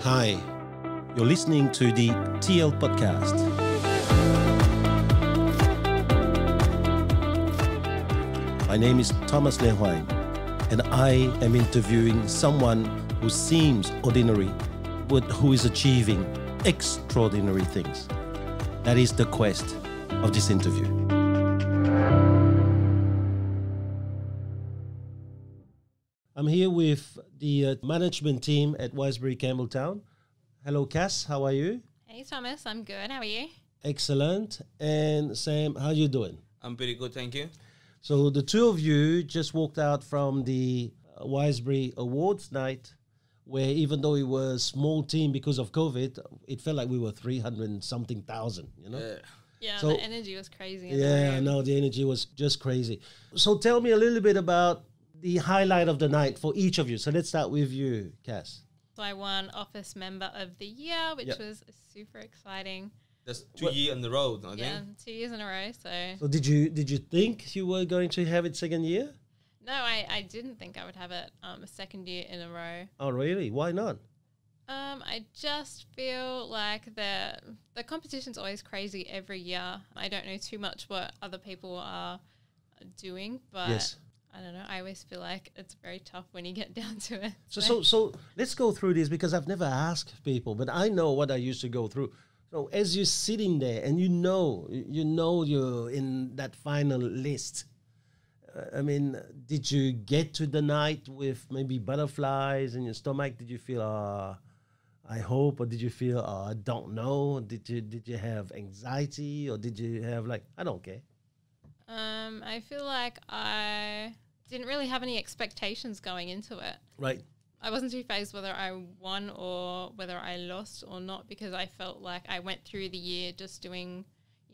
Hi, you're listening to the TL Podcast. My name is Thomas Hoang, and I am interviewing someone who seems ordinary, but who is achieving extraordinary things. That is the quest of this interview. I'm here with the management team at Wiseberry Campbelltown. Hello, Cass. How are you? Hey, Thomas. I'm good. How are you? Excellent. And Sam, how you doing? I'm pretty good, thank you. So the two of you just walked out from the Wiseberry Awards night, where even though it was a small team because of COVID, it felt like we were 300 and something thousand, you know? Yeah. Yeah, So- the energy was crazy. in the Yeah, I room. know. The energy was just crazy. So tell me a little bit about the highlight of the night for each of you. So let's start with you, Cass. So I won Office Member of the Year, which Yep. was super exciting. That's 2 years on the road, I Yeah, think. 2 years in a row. So did you think you were going to have it second year? No, I didn't think I would have it a second year in a row. Oh, really? Why not? I just feel like the competition's always crazy every year. I don't know too much what other people are doing, but Yes. I don't know. I always feel like it's very tough when you get down to it. So let's go through this because I've never asked people, but I know what I used to go through. So as you're sitting there and you know you're in that final list. I mean, did you get to the night with maybe butterflies in your stomach? Did you feel, I hope, or did you feel, I don't know? Did you have anxiety, or did you have like, I don't care? I feel like I didn't really have any expectations going into it. Right. I wasn't too phased whether I won or whether I lost or not, because I felt like I went through the year just doing,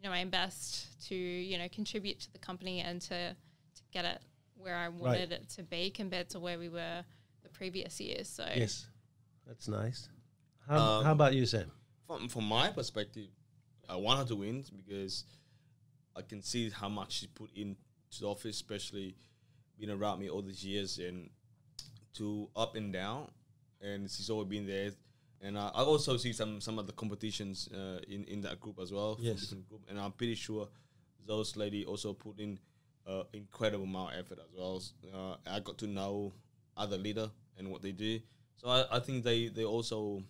my best to, contribute to the company and to get it where I wanted it to be compared to where we were the previous years. So Yes, that's nice. How about you, Sam? From my perspective, I wanted to win because I can see how much she put into the office, especially being around me all these years and to up and down. And she's always been there. And I also see some of the competitions in that group as well. Yes. From different group. And I'm pretty sure those ladies also put in incredible amount of effort as well. I got to know other leader and what they do. So I think they also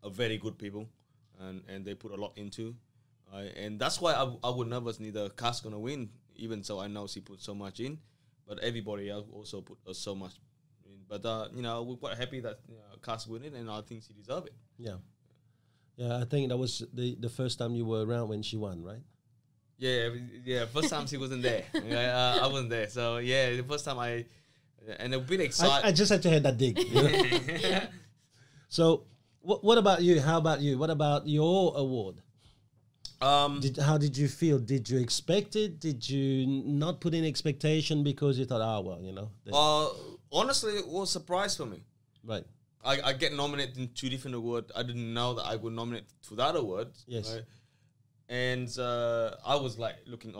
are very good people and they put a lot into. And that's why I would never neither Cass gonna win, even so I know she put so much in, but everybody else also put so much in. But we're quite happy that Cass win it, and I think she deserve it. Yeah, I think that was the first time you were around when she won, right? Yeah. First time she wasn't there. I wasn't there, so yeah, the first time and I've been excited. I just had to have that dig. You know? So, what about you? How about you? What about your award? How did you feel? Did you expect it? Did you not put in expectation because you thought, honestly, it was a surprise for me. Right. I get nominated in 2 different awards. I didn't know that I would nominate for that award. Yes. Right? And I was like looking,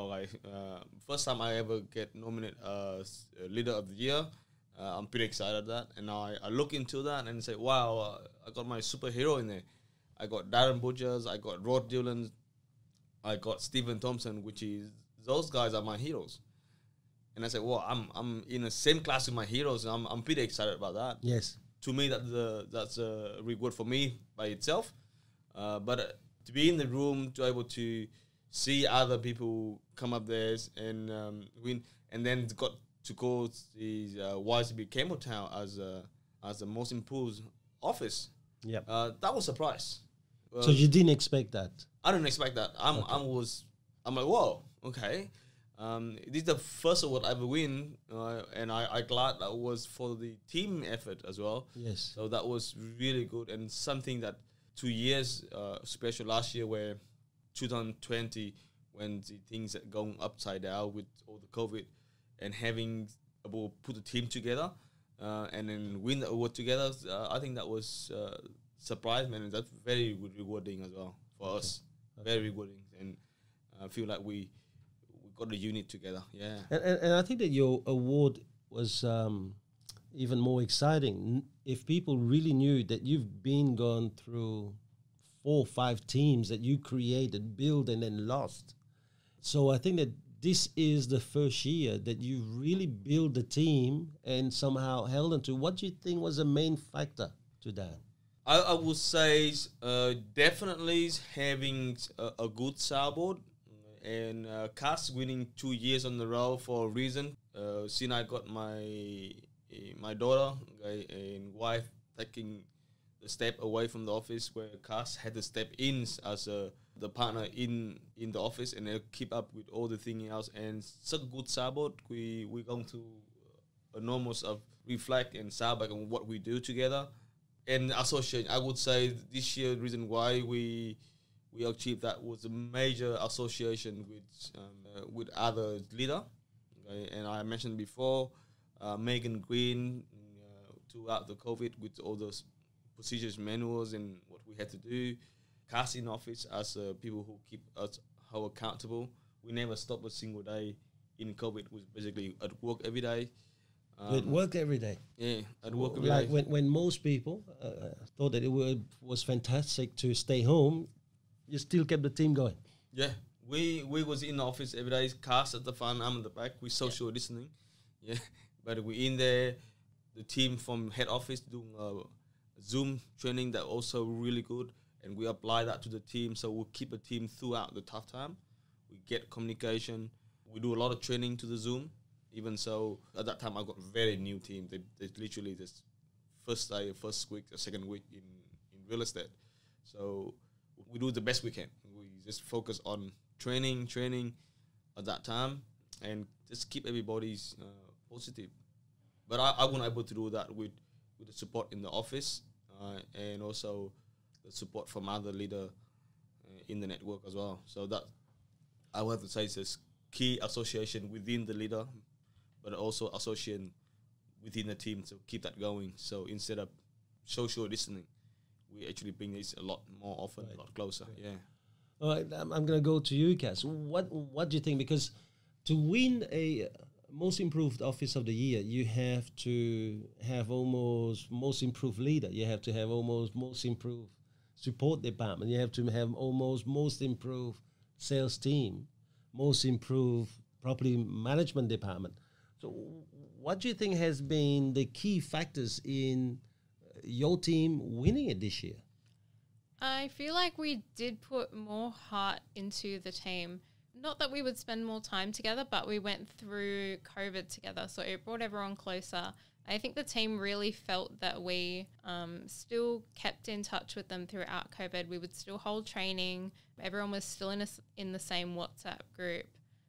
first time I ever get nominated as Leader of the Year. I'm pretty excited at that. And I look into that and say, wow, I got my superhero in there. I got Darren Butchers, I got Rod Dillon, I got Stephen Thompson, which is, those guys are my heroes. And I said, well, I'm in the same class with my heroes, and I'm pretty excited about that. Yes. To me, that's a reward for me by itself. But to be in the room, to able to see other people come up there and win, and then got to go to the Wiseberry Campbelltown as the most improved office. Yeah. That was a surprise. So you didn't expect that? I didn't expect that. I'm like, whoa, okay. This is the first award I ever win, and I glad that was for the team effort as well. Yes. So that was really good, and something that 2 years, especially last year where 2020, when the things are going upside down with all the COVID, and having put the team together, and then win the award together, I think that was surprise, man, and that's very rewarding as well for us. Very rewarding, and I feel like we got a unit together. Yeah. And I think that your award was even more exciting if people really knew that you've gone through 4 or 5 teams that you created, built, and then lost. So I think that this is the first year that you really built the team and somehow held on to. What do you think was the main factor to that? I would say definitely having a good sailboat, and Cass winning 2 years on the row for a reason. Since I got my daughter and wife taking the step away from the office, where Cass had to step in as the partner in the office and keep up with all the things else. And such a good sailboat, we're going to enormous of reflect and sail back on what we do together. And associate, I would say this year, the reason why we achieved that was a major association with other leader. Okay? And I mentioned before, Megan Green, throughout the COVID with all those procedures, manuals, and what we had to do. Cass in office as people who keep us how accountable. We never stopped a single day in COVID. Was basically at work every day. At work every day. Yeah, at work every day. Like when most people thought that it was fantastic to stay home, you still kept the team going. Yeah, we was in the office every day. Cass at the front, I'm at the back. We social distancing. Yeah, but we in there. The team from head office doing Zoom training that also really good, and we apply that to the team. So we'll keep a team throughout the tough time. We get communication. We do a lot of training to the Zoom. Even so, at that time, I got a very new team. They literally this first day, first week, or second week in real estate. So we do the best we can. We just focus on training at that time, and just keep everybody's positive. But I wasn't able to do that with the support in the office and also the support from other leader in the network as well. So that I would have to say is this key association within the leader, but also association within the team to keep that going. So instead of social distancing, we actually bring this a lot more often, a lot closer. Right. Yeah. All right, I'm going to go to you, Cass. What do you think? Because to win a most improved office of the year, you have to have almost most improved leader. You have to have almost most improved support department. You have to have almost most improved sales team, most improved property management department. So what do you think has been the key factors in your team winning it this year? I feel like we did put more heart into the team. Not that we would spend more time together, but we went through COVID together, so it brought everyone closer. I think the team really felt that we still kept in touch with them throughout COVID. We would still hold training. Everyone was still in the same WhatsApp group.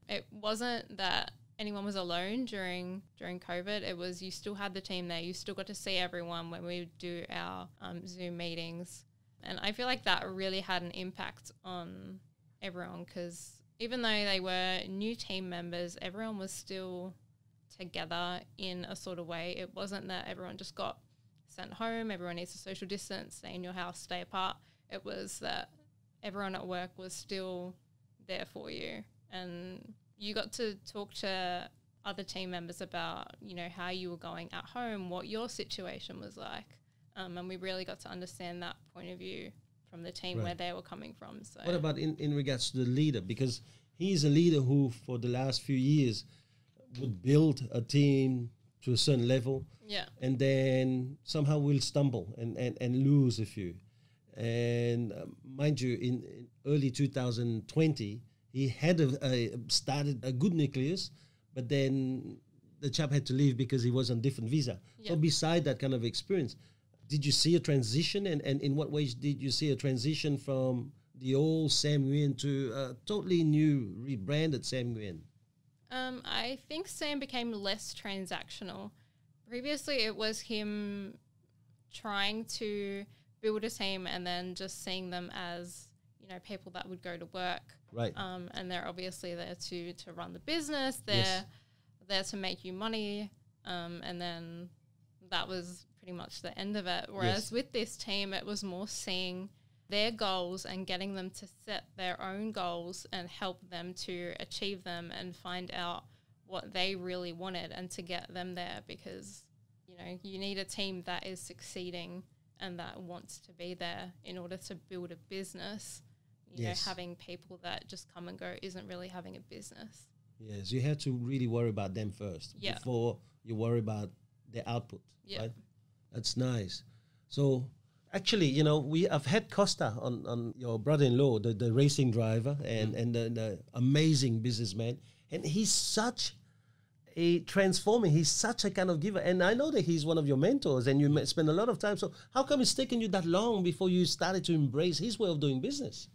It wasn't that anyone was alone during COVID. It was you still had the team there. You still got to see everyone when we would do our Zoom meetings. And I feel like that really had an impact on everyone, because even though they were new team members, everyone was still together in a sort of way. It wasn't that everyone just got sent home, everyone needs to social distance, stay in your house, stay apart. It was that everyone at work was still there for you. And you got to talk to other team members about, how you were going at home, what your situation was like. And we really got to understand that point of view from the team, where they were coming from. So, what about in regards to the leader? Because he's a leader who, for the last few years, would build a team to a certain level, and then somehow will stumble and lose a few. And mind you, in early 2020, he had started a good nucleus, but then the chap had to leave because he was on different visa. So beside that kind of experience, did you see a transition, and in what ways did you see a transition from the old Sam Nguyen to a totally new, rebranded Sam Nguyen? I think Sam became less transactional. Previously, it was him trying to build a team and then just seeing them as, people that would go to work. Right. And they're obviously there to run the business. They're there to make you money. And then that was pretty much the end of it. Whereas with this team, it was more seeing their goals and getting them to set their own goals and help them to achieve them and find out what they really wanted and to get them there, because you know, you need a team that is succeeding and that wants to be there in order to build a business. You know, having people that just come and go isn't really having a business. Yes, you have to really worry about them first before you worry about the output, right? That's nice. So actually, you know, I've had Costa on your brother-in-law, the racing driver and the amazing businessman. And he's such a transforming, he's such a kind of giver. And I know that he's one of your mentors and you spend a lot of time. So how come it's taken you that long before you started to embrace his way of doing business?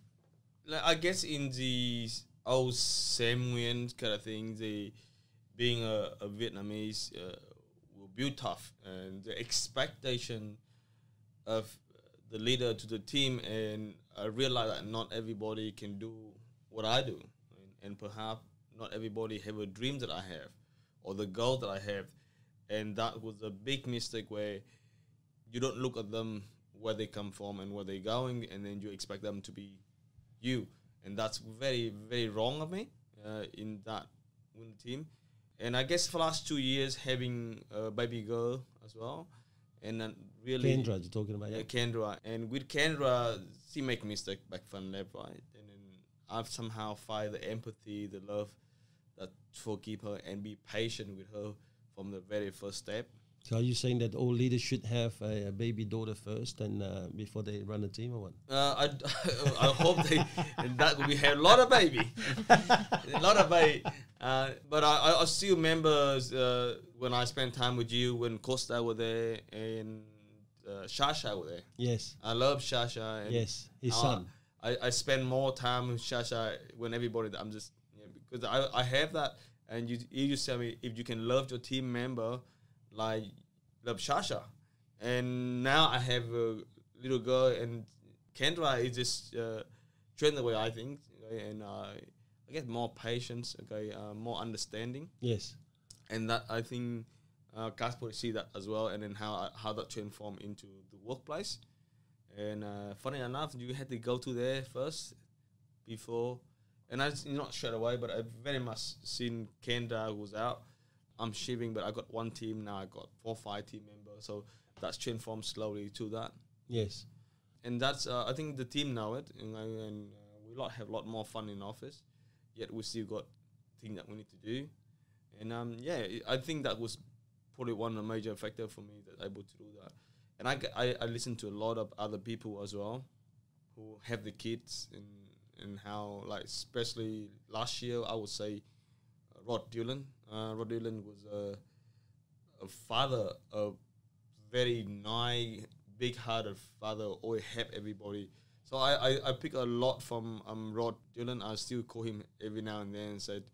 Like, I guess in the old Sam Nguyen kind of thing, being a Vietnamese will be tough, and the expectation of the leader to the team, and I realize that not everybody can do what I do, and perhaps not everybody have a dream that I have or the goal that I have, and that was a big mistake where you don't look at them where they come from and where they're going, and then you expect them to be you, and that's very, very wrong of me in that win team. And I guess for the last 2 years having a baby girl as well, and then really Kendra, you're talking about, Kendra, and with Kendra, she make mistake back and left, right, and then I've somehow find the empathy, the love, that forgive her and be patient with her from the very first step. So are you saying that all leaders should have a baby daughter first and before they run a team, or what? I hope that we have a lot of baby, but I still remember when I spent time with you when Costa were there and Shasha were there. Yes, I love Shasha. And yes, his son. I spend more time with Shasha when everybody. I'm just because I have that, and you just tell me if you can love your team member. Like love Shasha, and now I have a little girl, and Kendra is just trained the way I think, okay, and I get more patience, okay, more understanding. Yes, and that I think Casper see that as well, and then how that transform into the workplace. And funny enough, you had to go to there first before, and I not straight away, but I very much seen Kendra who was out. I'm shipping, but I got one team now. I got 4 or 5 team members, so that's transformed slowly to that. Yes, and that's I think the team know it, and we have a lot more fun in office. Yet we still got things that we need to do, and I think that was probably one of the major factors for me that able to do that. And I listen to a lot of other people as well, who have the kids and how, like, especially last year I would say Rod Dillon. Rod Dillon was a father, a very nice, big-hearted father, always help everybody. So I pick a lot from Rod Dillon. I still call him every now and then and said,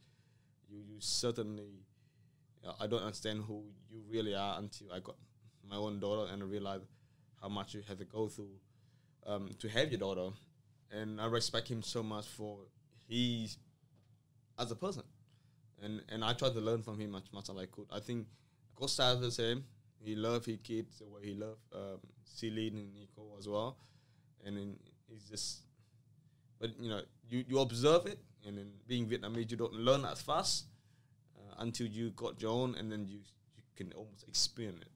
you certainly, I don't understand who you really are until I got my own daughter and I realized how much you have to go through to have your daughter. And I respect him so much for he's as a person. And I tried to learn from him much as I could. I think Costa is the same. He loved his kids the way he loved Celine and Nico as well. And then he's just, but you observe it, and then being Vietnamese, you don't learn as fast until you got your own, and then you can almost experience it.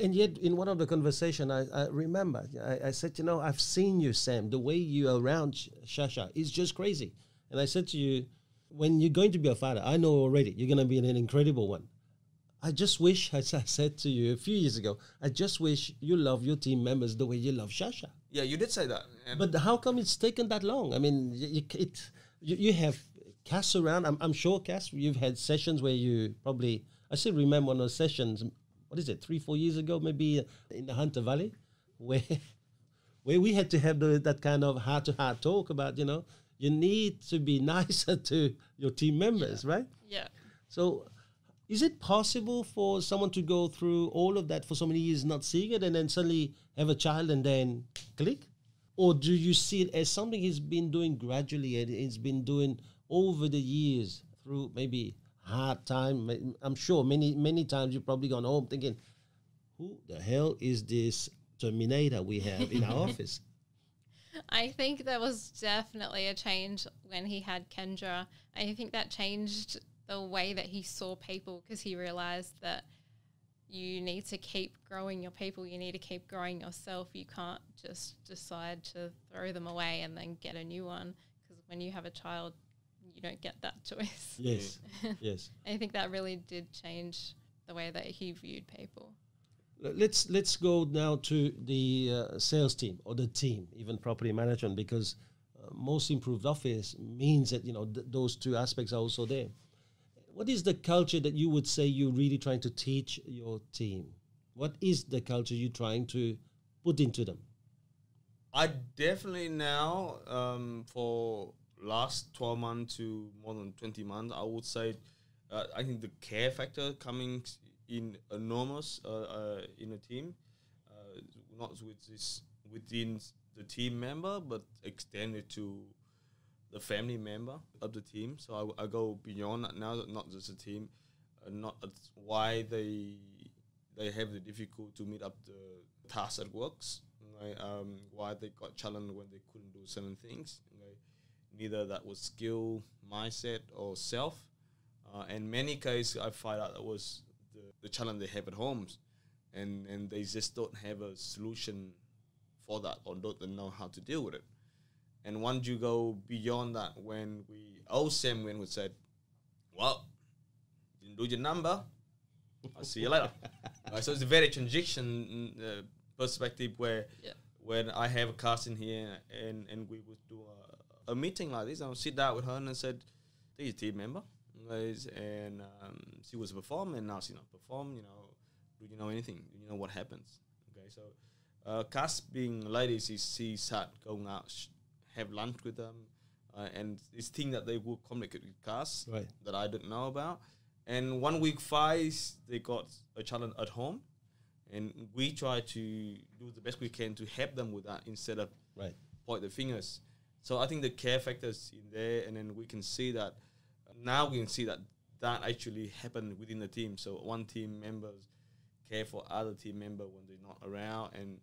And yet, in one of the conversation, I remember, I said, I've seen you, Sam, the way you are around Shasha is just crazy. And I said to you, when you're going to be a father, I know already you're going to be an incredible one. I just wish, as I said to you a few years ago, I just wish you love your team members the way you love Shasha. Yeah, you did say that. But how come it's taken that long? I mean, you have Cass around. I'm sure, Cass, you've had sessions where you probably, I still remember one of those sessions, 3-4 years ago, maybe in the Hunter Valley, where we had to have that kind of heart-to-heart talk about, you need to be nicer to your team members, right? Yeah. So is it possible for someone to go through all of that for so many years not seeing it and then suddenly have a child and then click? Or do you see it as something he's been doing gradually and he's been doing over the years through maybe hard time? I'm sure many times you've probably gone home thinking, who the hell is this Terminator we have in our office? I think there was definitely a change when he had Kendra. I think that changed the way that he saw people, because he realized that you need to keep growing your people. You need to keep growing yourself. You can't just decide to throw them away and then get a new one, because when you have a child, you don't get that choice. Yes, yes. I think that really did change the way that he viewed people. Let's go now to the sales team, or the team, even property management, because most improved office means that, you know, those two aspects are also there. What is the culture that you would say you're really trying to teach your team? What is the culture you're trying to put into them? I definitely now, for last 12 months to more than 20 months, I would say, I think the care factor coming in enormous in a team, not within the team member, but extended to the family member of the team. So I go beyond that now, not just a team, not why they have the difficulty to meet up the tasks at works, right? Why they got challenged when they couldn't do certain things. Right? Neither that was skill, mindset, or self. In many cases, I find out that was the challenge they have at homes, and they just don't have a solution for that, or don't know how to deal with it. And once you go beyond that, when Sam Nguyen would say, well, you didn't do your number, I'll see you later. So it's a very transition perspective where when I have a cast in here and we would do a meeting like this, I would sit down with her and said, this is a team member. And she was performing, and now she's not performing. You know, do you know anything? Do you know what happens? Okay, so Cass being ladies, she start going out, have lunch with them, and this thing that they will communicate with Cass that I didn't know about. And 1 week 5, they got a challenge at home, and we try to do the best we can to help them with that instead of point the fingers. So I think the care factors in there, and then we can see that. Now we can see that actually happened within the team. So one team members care for other team member when they're not around, and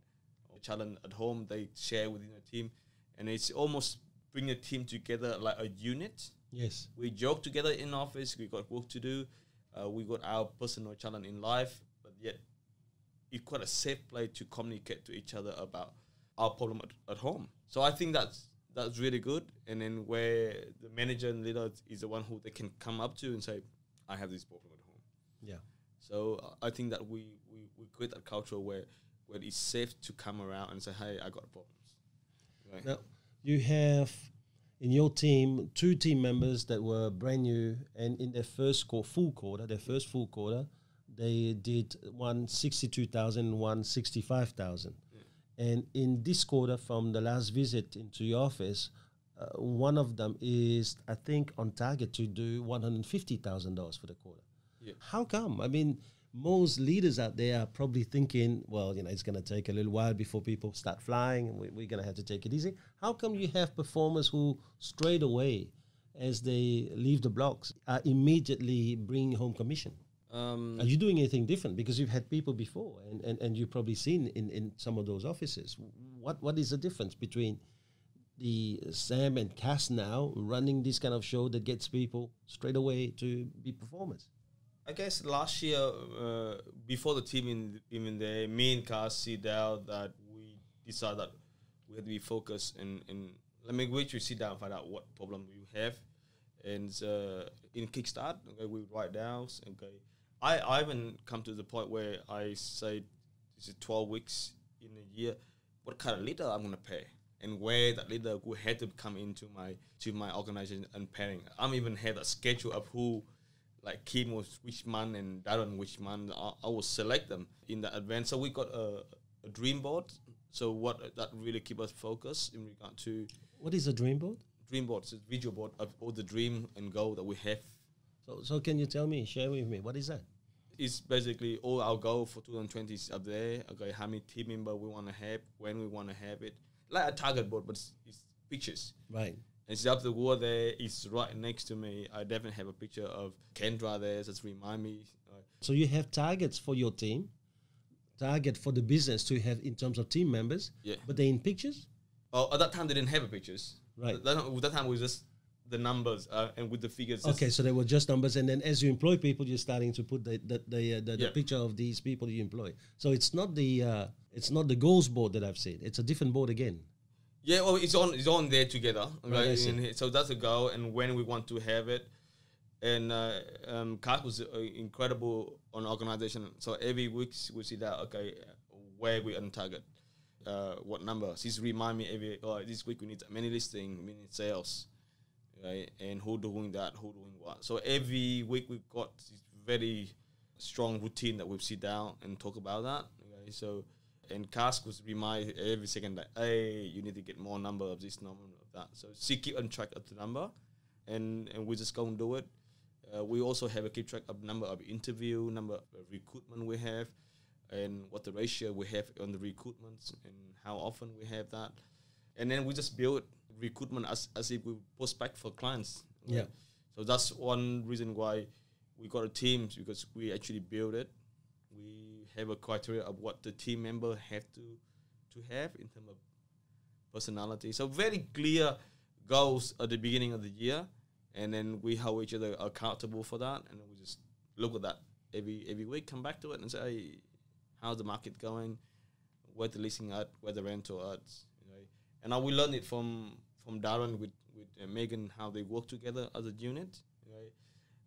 the challenge at home they share within the team, and it's almost bring a team together like a unit. Yes, we joke together in office. We got work to do. We got our personal challenge in life, but yet it's quite a safe place to communicate to each other about our problem at home. So I think that's really good. And then where the manager and leader is the one who they can come up to and say, I have this problem at home. Yeah. So I think that we create that culture where it's safe to come around and say, hey, I got problems. Right? Now, you have in your team 2 team members that were brand new, and in their first full quarter, they did one 62,000 and one 65,000. And in this quarter, from the last visit into your office, one of them is, I think, on target to do $150,000 for the quarter. Yeah. How come? I mean, most leaders out there are probably thinking, well, you know, it's going to take a little while before people start flying, and we're going to have to take it easy. How come you have performers who straight away, as they leave the blocks, are immediately bringing home commission? Are you doing anything different? Because you've had people before, and you've probably seen in some of those offices. What is the difference between the Sam and Cass now running this kind of show that gets people straight away to be performers? I guess last year, before the team in there, me and Cass sit down that we decided that we had to be focused and we sit down and find out what problem we have. And in Kickstart, okay, we write down, okay. I haven't come to the point where I say this is 12 weeks in a year, what kind of leader I'm going to pay, and where that leader will have to come into my organization and pairing. I'm even have a schedule of who, like Kim was which month and Darren which month. I will select them in the advance. So we got a dream board. So what that really keep us focused in regard to. What is a dream board? Dream board, so visual board of all the dream and goal that we have. So can you share with me, what is that? It's basically all our goal for 2020 is up there. Okay, how many team members we want to have, when we want to have it. Like a target board, but it's pictures. Right. It's up the wall there. It's right next to me. I definitely have a picture of Kendra there. Just remind me. So you have targets for your team, target for the business to have in terms of team members. Yeah. But they're in pictures? Oh, at that time they didn't have pictures. Right. At that time we just the numbers and with the figures. Okay, so they were just numbers, and then as you employ people, you're starting to put the picture of these people you employ. So it's not the goals board that I've seen. It's a different board again. Yeah, well, it's on there together. Okay, Right, and so that's a go, and when we want to have it. And Cass was incredible on organization. So every week we see that, okay, where we on target, what numbers. He's remind me this week we need many listing, we need sales, right? And who doing that, who doing what. So every week we've got this very strong routine that we sit down and talk about that. Okay? So, and Cass was remind every second that, hey, you need to get more number of this, number of that. So she keep on track of the number, and we just go and do it. We also have a keep track of number of interview, number of recruitment we have, and what the ratio we have on the recruitments and how often we have that. And then we just build recruitment as if we prospect for clients. Yeah. Right? So that's one reason why we got a team, because we actually build it. We have a criteria of what the team member have to have in terms of personality. So very clear goals at the beginning of the year. And then we hold each other accountable for that, and then we just look at that every week, come back to it and say, hey, how's the market going, where the leasing at, where the rental at, you know. And we learned it from Darren with Megan, how they work together as a unit, right?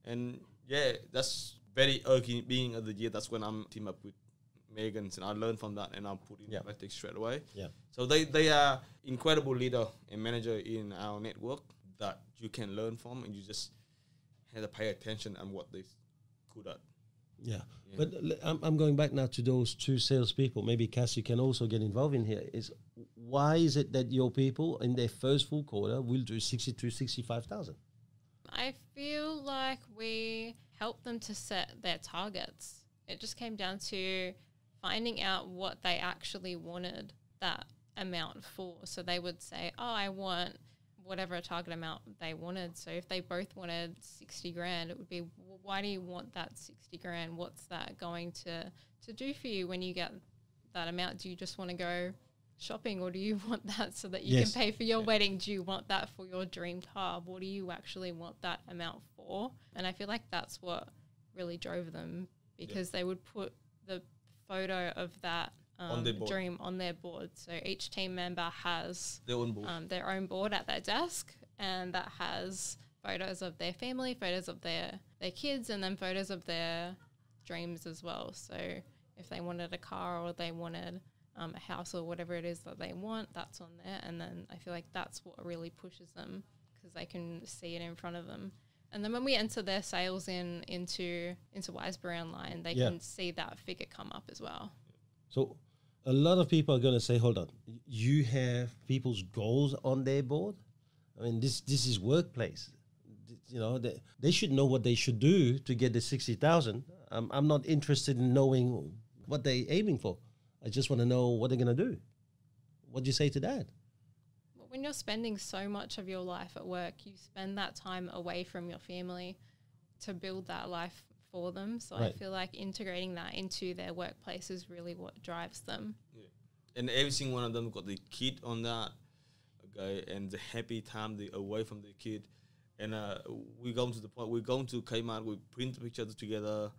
And yeah, that's very early beginning of the year. That's when I'm team up with Megan, and I learned from that, and I'm putting practice straight away. Yeah. So they are incredible leader and manager in our network that you can learn from, and you just have to pay attention on what they're good at. Yeah. But I'm going back now to those two salespeople. Maybe Cass, you can also get involved in here. Why is it that your people in their first full quarter will do 62, 65,000? I feel like we helped them to set their targets. It just came down to finding out what they actually wanted that amount for. So they would say, oh, I want whatever target amount they wanted. So if they both wanted 60 grand, it would be, well, why do you want that 60 grand? What's that going to do for you when you get that amount? Do you just want to go shopping, or do you want that so that you can pay for your wedding? Do you want that for your dream car? What do you actually want that amount for? And I feel like that's what really drove them, because they would put the photo of that dream on their board. So each team member has their own board at their desk, and that has photos of their family, photos of their kids, and then photos of their dreams as well. So if they wanted a car, or they wanted a house, or whatever it is that they want, that's on there. And then I feel like that's what really pushes them, because they can see it in front of them. And then when we enter their sales into Wiseberry Online, they can see that figure come up as well. So a lot of people are going to say, hold on, you have people's goals on their board? I mean, this is workplace. You know, they should know what they should do to get the 60,000. I'm not interested in knowing what they're aiming for. I just want to know what they're going to do. What do you say to that? When you're spending so much of your life at work, you spend that time away from your family to build that life for them. So I feel like integrating that into their workplace is really what drives them. Yeah. And every single one of them got the kid on that, okay, and the happy time they away from the kid. And we go to the point, we go to Kmart, we print the pictures together,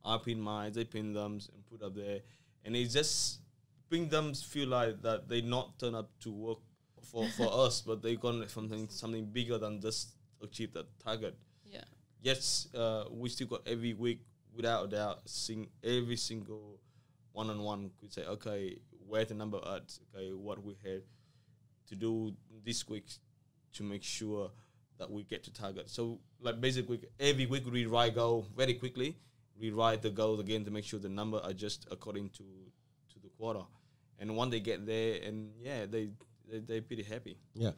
I print mine, they print them and put up there. And it just bring them feel like that they not turn up to work for us, but they got something bigger than just achieve that target. Yeah. Yes, we still got every week, without a doubt, every single one-on-one. Could say, okay, where the number at? Okay, what we had to do this week to make sure that we get to target. So, like basically, every week we rewrite goal very quickly. Rewrite the goals again to make sure the number adjust according to the quarter. And when they get there, and they're pretty happy. Yeah.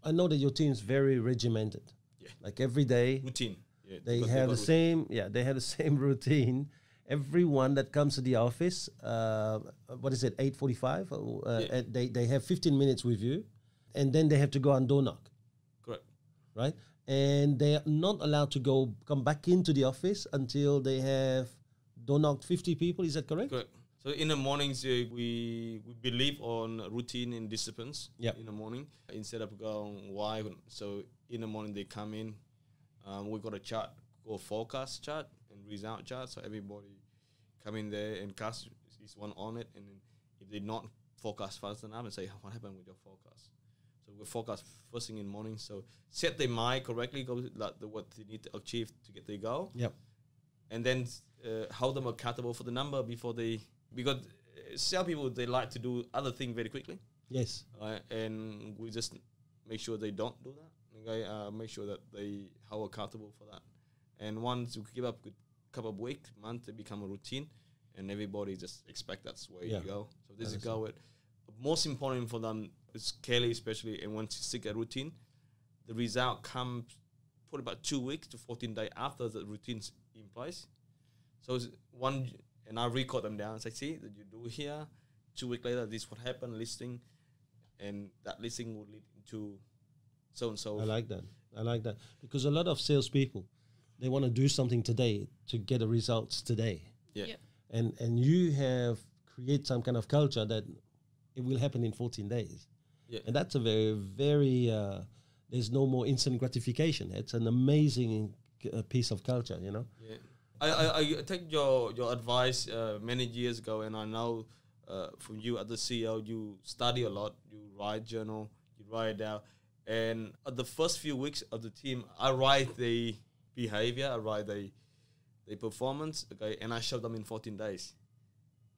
I know that your team's very regimented. Yeah. Like every day. Routine. Yeah, they have the same. Yeah, they have the same routine. Everyone that comes to the office, 8:45? They have 15 minutes with you, and then they have to go and door knock. Correct. Right? And they are not allowed to come back into the office until they have door knocked 50 people. Is that correct? Correct. So in the mornings, we believe on routine and disciplines in the morning, instead of going why. So in the morning they come in. We got a chart called forecast chart and result chart. So everybody come in there and Cass is one on it. And then if they not forecast fast enough, and say, what happened with your forecast? So we forecast first thing in the morning. So set their mind correctly, go like what they need to achieve to get their goal. Yep. And then hold them accountable for the number before they, because sell people, they like to do other things very quickly. Yes. And we just make sure they don't do that. Okay, make sure that they hold accountable for that. And once we give up a couple of weeks, months, they become a routine, and everybody just expect that's where you go. So this is go with. Most important for them is Kelly especially, and once you stick a routine, the result comes probably about 2 weeks to 14 days after the routine's in place. So one, and I record them down and say, see, that you do here, 2 weeks later, this is what happened, listing, and that listing will lead into so-and-so. I like that. Because a lot of salespeople, they want to do something today to get the results today. Yeah. Yep. And you have create some kind of culture that it will happen in 14 days. Yeah. And that's a very, very, there's no more instant gratification. It's an amazing piece of culture, you know? Yeah. I take your advice many years ago, and I know from you as the CEO, you study a lot, you write journal, you write it down. And at the first few weeks of the team, I write the behavior, I write the performance, okay, and I show them in 14 days.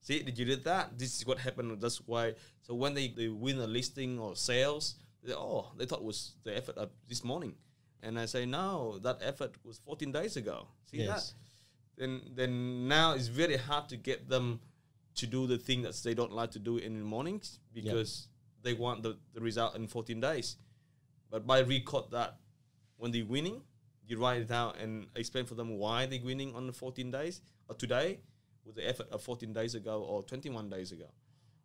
See, did you do that? This is what happened. That's why. So when they win a listing or sales, they thought it was the effort of this morning. And I say, no, that effort was 14 days ago. See that? Then now it's very hard to get them to do the thing that they don't like to do in the mornings because they want the result in 14 days. But by record that when they're winning, you write it down and explain for them why they're winning on the 14 days or today with the effort of 14 days ago or 21 days ago.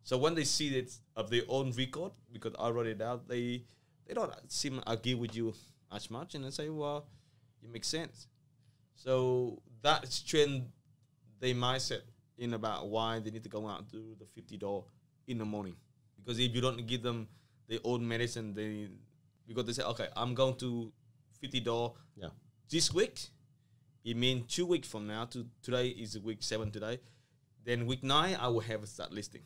So when they see it of their own record, because I wrote it out, they don't seem to argue with you as much, and they say, well, it makes sense. So that strengthens their mindset in about why they need to go out and do the 50 door in the morning. Because if you don't give them their own medicine, because they say, okay, I'm going to 50 door this week, it means 2 weeks from now, to today is week 7 today, then week 9 I will have that listing.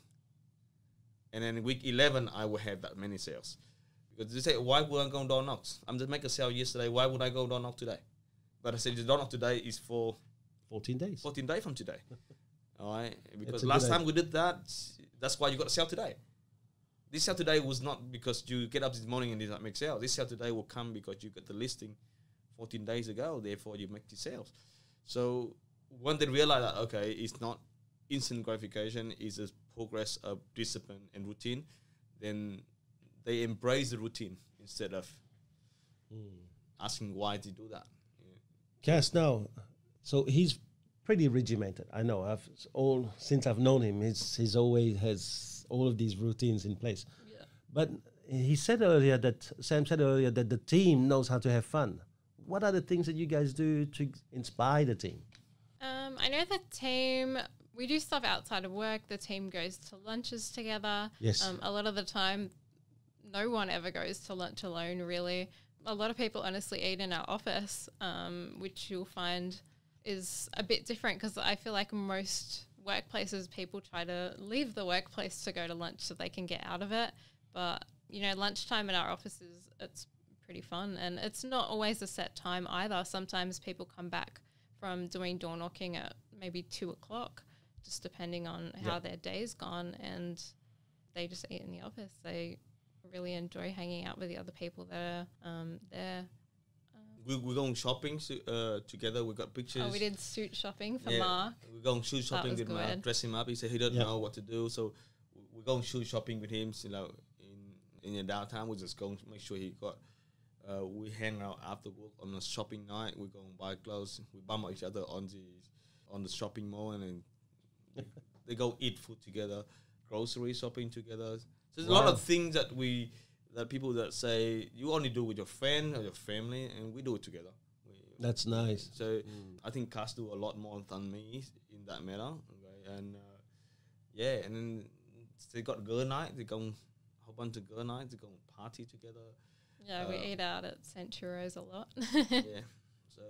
And then week 11 I will have that many sales. Because they say, why would I go door knocks? I'm just making a sale yesterday, why would I go door knock today? But I said the door knock today is for 14 days. 14 days from today. All right? Because a last good time we did that, that's why you got to sell today. This sale today was not because you get up this morning and did not make sales. This sale today will come because you got the listing 14 days ago, therefore you make the sales. So when they realize that, okay, it's not instant gratification, it's a progress of discipline and routine, then they embrace the routine instead of asking why to do that. Cass, now, so he's pretty regimented. I know. Since I've known him, he's always has all of these routines in place. Yeah. But Sam said earlier that the team knows how to have fun. What are the things that you guys do to inspire the team? I know the team, we do stuff outside of work. The team goes to lunches together. Yes. A lot of the time, no one ever goes to lunch alone, really. A lot of people honestly eat in our office, which you'll find is a bit different because I feel like most workplaces, people try to leave the workplace to go to lunch so they can get out of it. But, you know, lunchtime in our offices, it's pretty fun. And it's not always a set time either. Sometimes people come back from doing door knocking at maybe 2 o'clock, just depending on how their day's gone, and they just eat in the office. They really enjoy hanging out with the other people that are there. We're going shopping together. We got pictures. Oh, we did suit shopping for Mark. We're going shoe shopping with Mark, dress him up. He said he doesn't know what to do, so we're going shoe shopping with him. You know, in the downtime, we're just going to make sure he got. We hang out after work on a shopping night. We go and buy clothes. We bump each other on the shopping mall, and then they go eat food together, grocery shopping together. So there's a lot of things that people that say you only do with your friend or your family, and we do it together. That's nice. So I think Cass do a lot more than me in that matter. Okay? And and then they got girl night. They go a whole bunch of girl nights. They go party together. Yeah, we eat out at Centuros a lot. Yeah. So,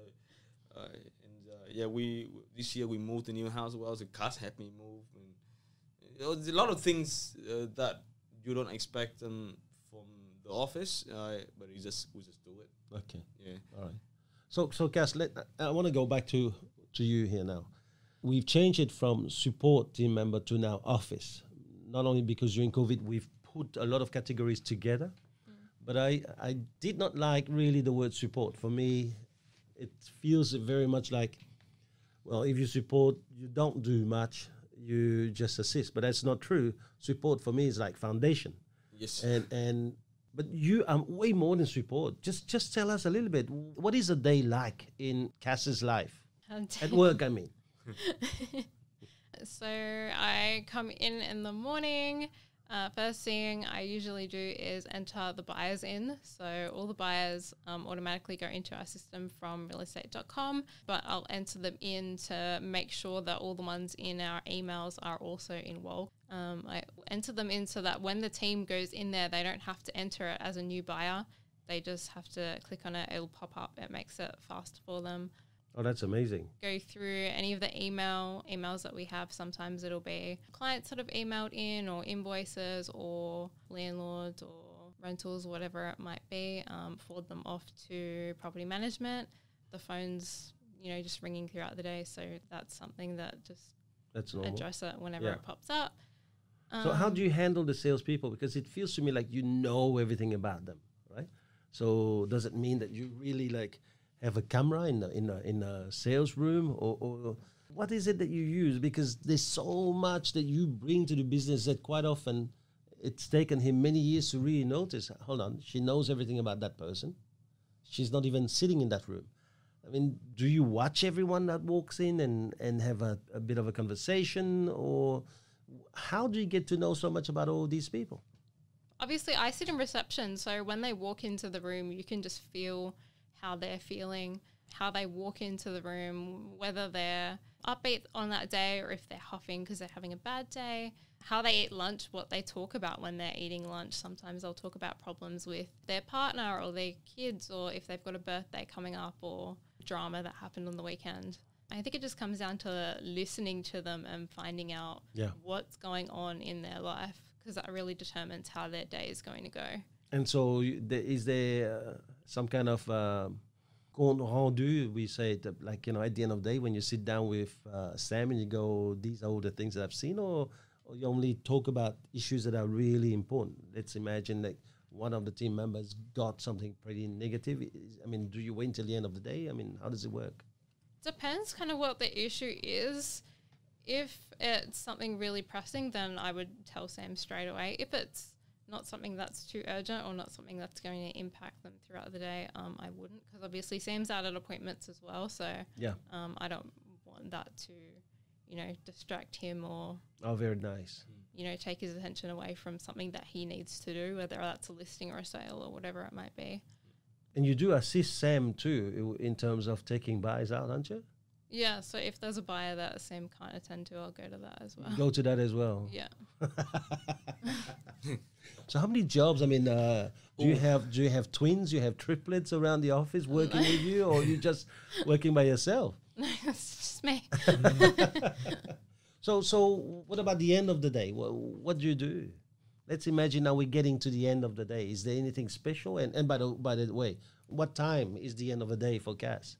we this year we moved to new house. Well, the Cass helped me move, and there's a lot of things that you don't expect from the office, but we just do it. Okay. Yeah. All right. So Cass, I want to go back to you here now. We've changed it from support team member to now office. Not only because during COVID we've put a lot of categories together, but I did not like really the word support. For me, it feels very much like, well, if you support, you don't do much, you just assist. But that's not true. Support for me is like foundation. Yes. But you are way more than support. Just tell us a little bit. What is a day like in Cass's life? At work, I mean. So I come in the morning. First thing I usually do is enter the buyers in. So all the buyers automatically go into our system from realestate.com, but I'll enter them in to make sure that all the ones in our emails are also in Wall. I enter them in so that when the team goes in there, they don't have to enter it as a new buyer. They just have to click on it. It'll pop up. It makes it fast for them. Oh, that's amazing. Go through any of the emails that we have. Sometimes it'll be clients that have emailed in, or invoices, or landlords, or rentals, whatever it might be. Forward them off to property management. The phone's, just ringing throughout the day. So that's something that that's normal. Address it whenever it pops up. So how do you handle the salespeople? Because it feels to me like you know everything about them, right? So does it mean that you really have a camera in a sales room, or what is it that you use? Because there's so much that you bring to the business that quite often it's taken him many years to really notice. Hold on, she knows everything about that person. She's not even sitting in that room. I mean, do you watch everyone that walks in and have a bit of a conversation, or how do you get to know so much about all these people? Obviously, I sit in reception, so when they walk into the room, you can just feel how they're feeling, how they walk into the room, whether they're upbeat on that day or if they're huffing because they're having a bad day, how they eat lunch, what they talk about when they're eating lunch. Sometimes they'll talk about problems with their partner or their kids, or if they've got a birthday coming up or drama that happened on the weekend. I think it just comes down to listening to them and finding out what's going on in their life, because that really determines how their day is going to go. And so is there some kind of compte rendu, we say it, at the end of the day when you sit down with Sam and you go, these are all the things that I've seen, or you only talk about issues that are really important? Let's imagine that one of the team members got something pretty negative. I mean, do you wait until the end of the day? I mean, how does it work? Depends kind of what the issue is. If it's something really pressing, then I would tell Sam straight away. If it's not something that's too urgent or not something that's going to impact them throughout the day, I wouldn't, because obviously Sam's out at appointments as well. So I don't want that to, distract him or very nice. Take his attention away from something that he needs to do, whether that's a listing or a sale or whatever it might be. And you do assist Sam too in terms of taking buys out, aren't you? Yeah, so if there's a buyer that Sam can't attend to, I'll go to that as well. Go to that as well. Yeah. So how many jobs? I mean, do you have twins? You have triplets around the office working with you, or are you just working by yourself? No, it's just me. So what about the end of the day? What do you do? Let's imagine now we're getting to the end of the day. Is there anything special? And by the way, what time is the end of the day for Cass?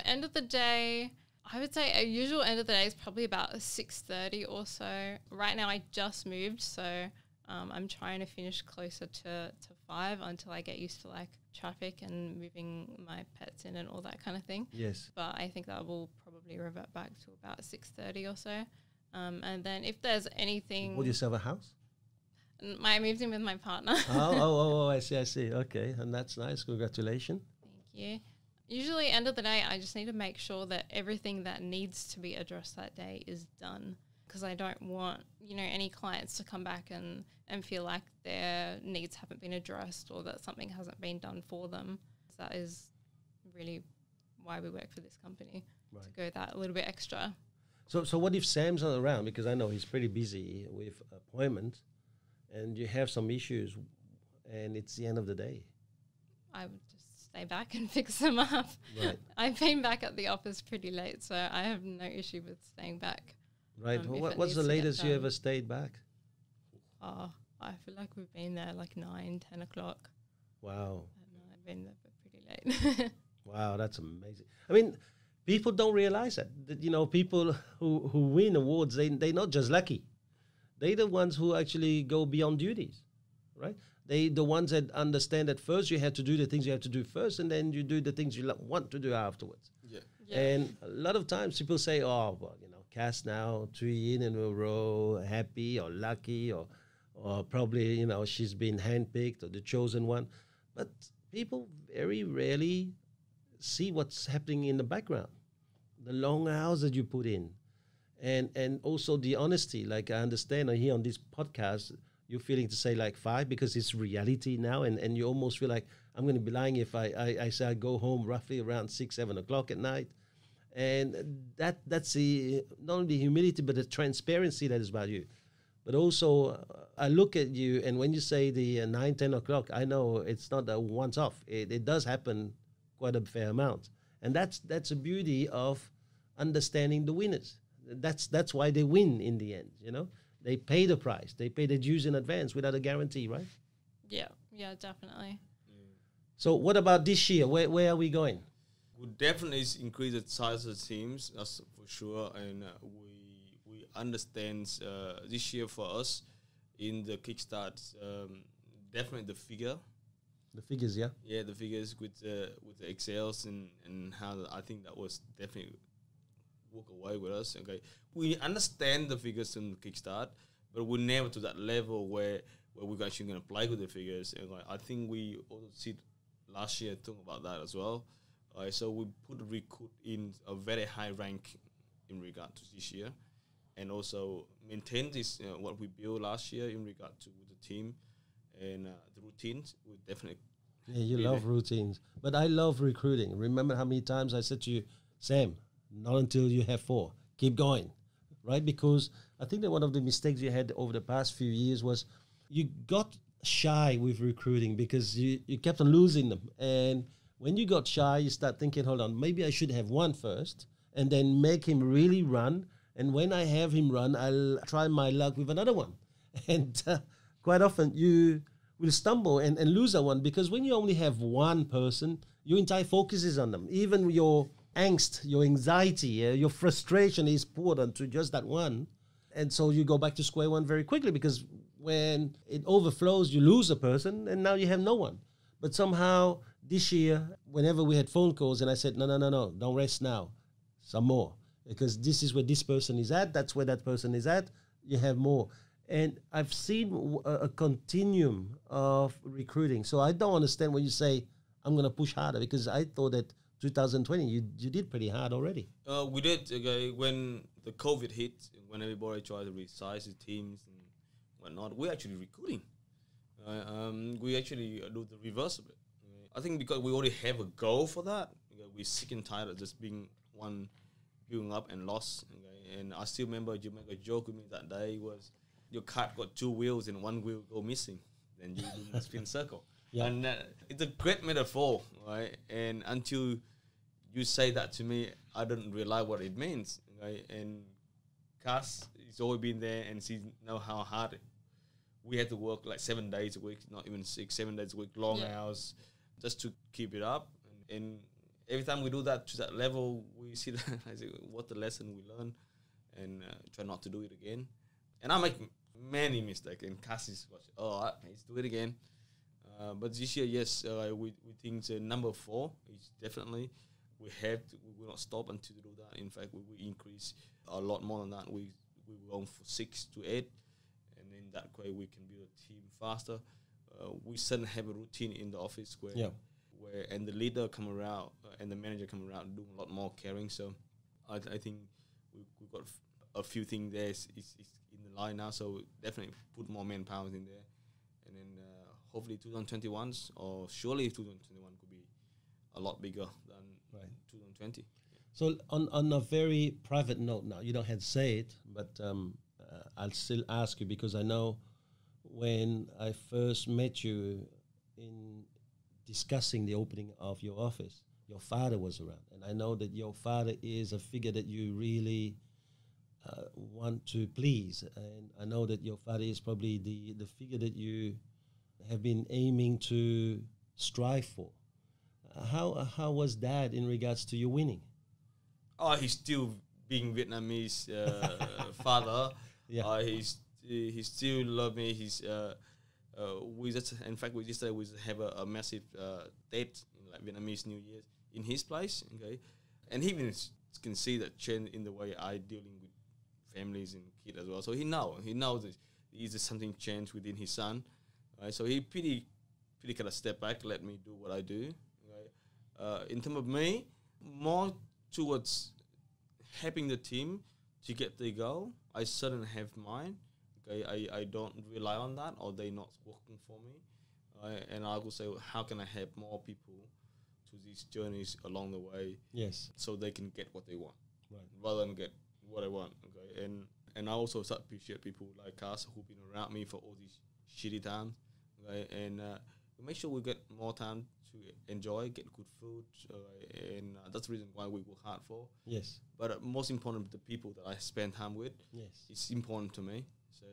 End of the day, I would say a usual end of the day is probably about 6:30 or so. Right now I just moved, so I'm trying to finish closer to 5 until I get used to traffic and moving my pets in and all that kind of thing. Yes. But I think that will probably revert back to about 6:30 or so. And then if there's anything... Bought yourself a house? I moved in with my partner. Oh, I see. Okay, and that's nice. Congratulations. Thank you. Usually end of the day, I just need to make sure that everything that needs to be addressed that day is done, because I don't want, any clients to come back and feel like their needs haven't been addressed or that something hasn't been done for them. So that is really why we work for this company, to go that a little bit extra. So what if Sam's not around? Because I know he's pretty busy with appointments, and you have some issues, and it's the end of the day. I would just stay back and fix them up. Right. I've been back at the office pretty late, so I have no issue with staying back. Right. If What's it the needs to get latest you done. ever stayed back? Oh, I feel like we've been there like 9, 10 o'clock. Wow. And I've been there pretty late. Wow, that's amazing. I mean, people don't realize that you know, people who win awards, they're not just lucky. They're the ones who actually go beyond duties, right? They the ones that understand that first you have to do the things you have to do first, and then you do the things you want to do afterwards. Yeah. Yeah. And a lot of times people say, oh, well, you know, Cass now 3 in a row, happy or lucky, or probably, you know, she's been handpicked or the chosen one. But people very rarely see what's happening in the background, the long hours that you put in, and also the honesty. Like I understand here on this podcast, you're feeling to say like 5 because it's reality now, and you almost feel like I'm going to be lying if I say I go home roughly around 6, 7 o'clock at night. And that's the not only the humility but the transparency that is about you. But also, I look at you, and when you say the 9, 10 o'clock, I know it's not a once-off. It does happen quite a fair amount. And that's a beauty of understanding the winners. That's why they win in the end, you know? They pay the price. They pay the dues in advance without a guarantee, right? Yeah, definitely. So what about this year? Where are we going? We'll definitely increase the size of the teams, that's for sure. And we understand this year for us in the kickstart, definitely the figure. The figures, yeah? Yeah, the figures with the Excels and how I think that was definitely walk away with us. Okay, we understand the figures in the kickstart, but we're never to that level where we're actually going to play with the figures. And I think we also see last year talking about that as well. So we put recruit in a very high rank in regard to this year, and also maintain this what we built last year in regard to the team and the routines. We definitely. Yeah, you love routines. But I love recruiting. Remember how many times I said to you, Sam, not until you have 4. Keep going, right? Because I think that one of the mistakes you had over the past few years was you got shy with recruiting because you kept on losing them. And when you got shy, you start thinking, hold on, maybe I should have one first and then make him really run. And when I have him run, I'll try my luck with another one. And quite often you will stumble and lose that one, because when you only have one person, your entire focus is on them. Even your angst, your anxiety, your frustration is poured onto just that one. And so you go back to square one very quickly, because when it overflows, you lose a person and now you have no one. But somehow this year, whenever we had phone calls and I said, no, don't rest now, some more. Because this is where this person is at, that's where that person is at, you have more. And I've seen a continuum of recruiting. So I don't understand when you say, I'm going to push harder, because I thought that 2020, you did pretty hard already. We did, okay, when the COVID hit, when everybody tried to resize the teams and whatnot, we're actually recruiting. We actually do the reverse of it. I think because we already have a goal for that, we're sick and tired of just being one building up and lost. Okay? And I still remember you make a joke with me that day was, your cart got 2 wheels and 1 wheel go missing, then you do a spin circle. Yeah. And it's a great metaphor, right? And until you say that to me, I don't realize what it means, right? And Cass has always been there, and she know how hard we had to work like 7 days a week, not even 6, 7 days a week, long hours, just to keep it up. And every time we do that to that level, we see that I say, what the lesson we learn, and try not to do it again. And I make many mistakes, and Cass is let's do it again. But this year, yes, we think number 4 is definitely, we will not stop until we do that. In fact, we will increase a lot more than that. We will go from 6 to 8, and in that way we can build a team faster. We certainly have a routine in the office where and the leader come around and the manager come around doing a lot more caring. So I think we've got a few things there is in the line now. So definitely put more manpower in there, and then hopefully 2021's or surely 2021 could be a lot bigger than 2020. So on a very private note now, you don't have to say it, but I'll still ask you, because I know when I first met you in discussing the opening of your office, your father was around. And I know that your father is a figure that you really want to please. And I know that your father is probably the figure that you have been aiming to strive for. How was that in regards to your winning? Oh, he's still being Vietnamese father. Yeah. He still love me. We just have a massive date in like Vietnamese New Year in his place. Okay, and he even can see that change in the way I dealing with families and kids as well. So he knows that is something changed within his son. Right, so he pretty kind of step back, let me do what I do. Right? In terms of me, more towards helping the team to get the goal. I certainly have mine. Okay, I don't rely on that, or they not working for me. And I will say, how can I help more people to these journeys along the way? Yes. So they can get what they want, Right. rather than get what I want. Okay, and I also appreciate people like us who've been around me for all these shitty times. Okay, and we make sure we get more time to enjoy, get good food, and that's the reason why we work hard for. Yes. But most important, the people that I spend time with. Yes. It's important to me. So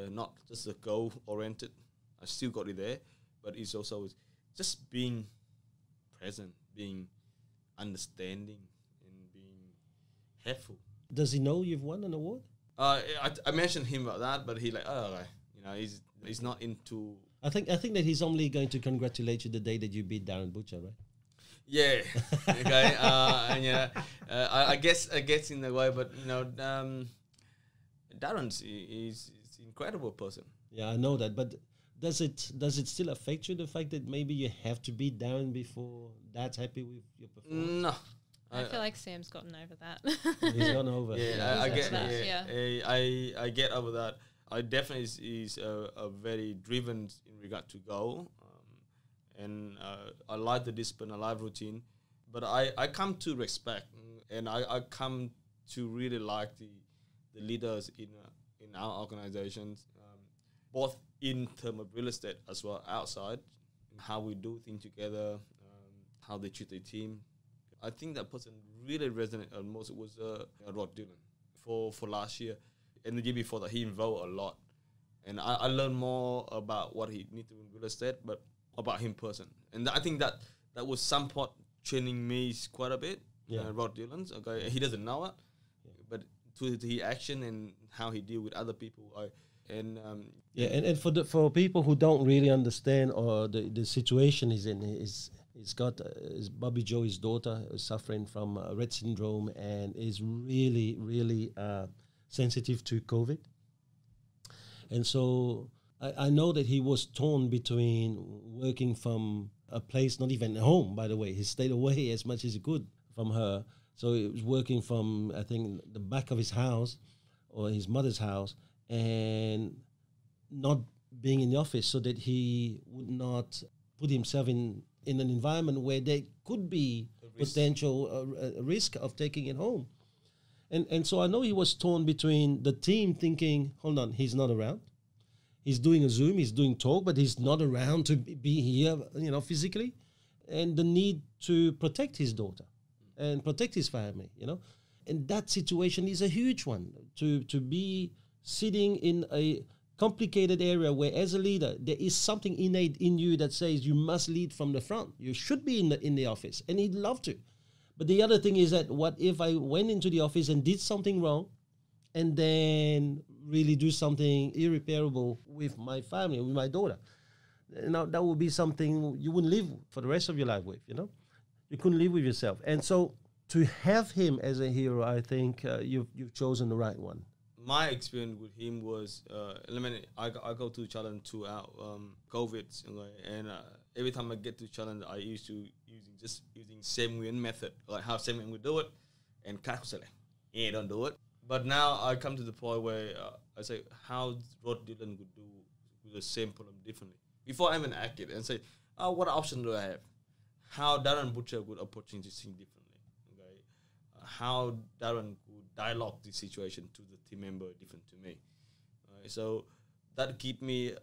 not just a goal oriented. I still got it there, but it's also just being present, being understanding, and being helpful. Does he know you've won an award? I mentioned him about that, but he he's not into. I think that he's only going to congratulate you the day that you beat Darren Butcher, right? Yeah. Okay. And I guess in a way, but Darren's is an incredible person. Yeah, I know that, but does it still affect you, the fact that maybe you have to beat Darren before Dad's happy with your performance? No. I feel like Sam's gotten over that. He's gone over. Yeah, I get that, yeah. I get over that. I definitely is a very driven in regard to goal, and I like the discipline, I like routine, but I come to respect, and I come to really like the leaders in our organizations, both in terms of real estate as well outside, how we do things together, how they treat their team. I think that person really resonated most was Rod Dillon for last year. And the year before that, he involved a lot. And I learned more about what he needed to do in real estate, but about him person. And I think that was somewhat training me quite a bit, Rod Dillon's. Okay, he doesn't know it, but to his action and how he deal with other people. And for people who don't really understand or the situation he's in, he's got Bobby Joe, his daughter, is suffering from Rett syndrome and is really, really sensitive to COVID. And so I know that he was torn between working from a place, not even home, by the way. He stayed away as much as he could from her. So he was working from, I think, the back of his house or his mother's house and not being in the office so that he would not put himself in an environment where there could be potential risk of taking it home. And so I know he was torn between the team thinking, hold on, he's not around. He's doing a Zoom, he's doing talk, but he's not around to be here, physically. And the need to protect his daughter and protect his family, And that situation is a huge one, to be sitting in a complicated area where, as a leader, there is something innate in you that says you must lead from the front. You should be in the office, and he'd love to. But the other thing is that what if I went into the office and did something wrong and then really do something irreparable with my family, with my daughter? Now, that would be something you wouldn't live for the rest of your life with, You couldn't live with yourself. And so to have him as a hero, I think you've chosen the right one. My experience with him was, I go to challenge throughout COVID, and every time I get to challenge, I used to using Sam Nguyen method, like how Sam Nguyen would do it, and Cass would say, yeah, don't do it. But now I come to the point where I say, how Rod Dillon would do with the same problem differently. Before I even act it and say, what option do I have? How Darren Butcher would approach this thing differently. Okay, how Darren would dialogue this situation to the team member different to me. So that give me,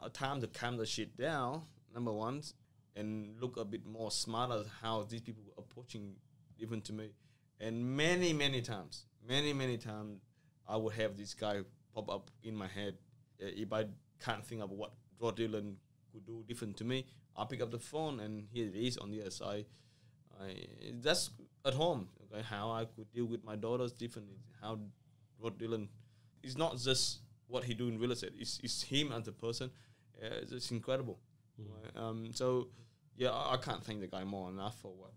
a time to calm the shit down number ones, and look a bit more smarter how these people are approaching even to me. And many times, I would have this guy pop up in my head. If I can't think of what Rod Dylan could do different to me, I'll pick up the phone and here it is on the other side. That's at home, okay, how I could deal with my daughters differently, how Rod Dylan, it's not just what he do in real estate, it's him as a person. It's incredible. So yeah, I can't thank the guy more enough for what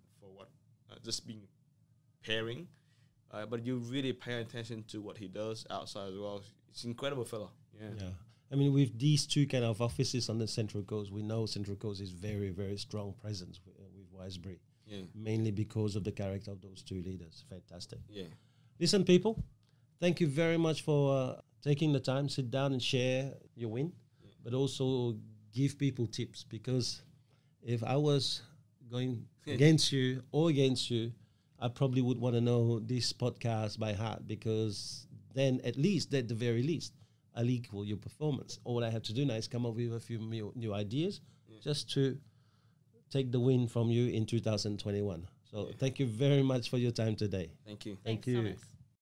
just being pairing, but you really pay attention to what he does outside as well. It's an incredible fella. Yeah. I mean, with these two kind of offices on the Central Coast, we know Central Coast is very, very strong presence with Wiseberry. Yeah. Mainly because of the character of those two leaders. Fantastic. Yeah. Listen, people, thank you very much for taking the time, sit down and share your win, but also give people tips, because if I was going against you, I probably would want to know this podcast by heart, because then at least, at the very least, I'll equal your performance. All I have to do now is come up with a few new ideas just to take the win from you in 2021. So thank you very much for your time today. Thank you. Thanks, you. Thomas.